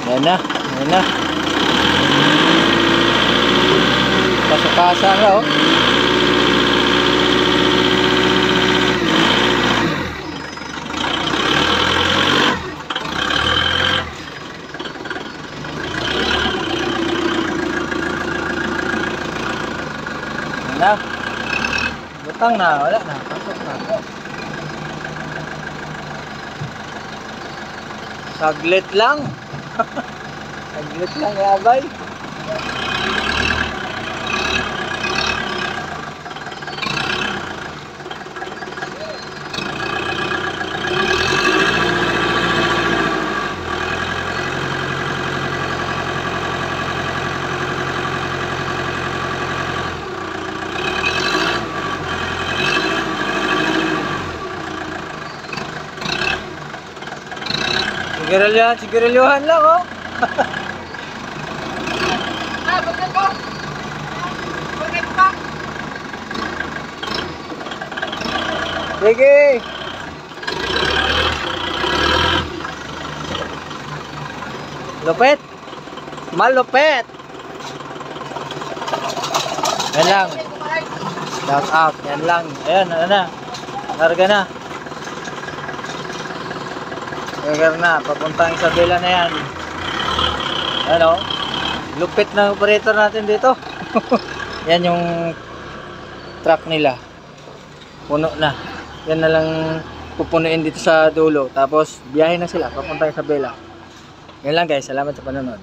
Yan na. Yan na. Pasok-pasa na oh. Yan na. Butang na. Wala na. Pasok na. Saglit lang. Saglit lang yabay. Sigarilyuhan lang oh. Bakit ko? Bakit pa? Sige. Lupit. Malupit. Yan lang. Shout out. Yan lang. Ayan, ano na. Larga na. Larga na. Papuntang Isabela na yan. Ano? Lupit na operator natin dito. Yan yung truck nila. Puno na. Yan na lang pupunuin dito sa dulo. Tapos biyahe na sila papuntang Isabela. Yan lang guys. Salamat sa panonood.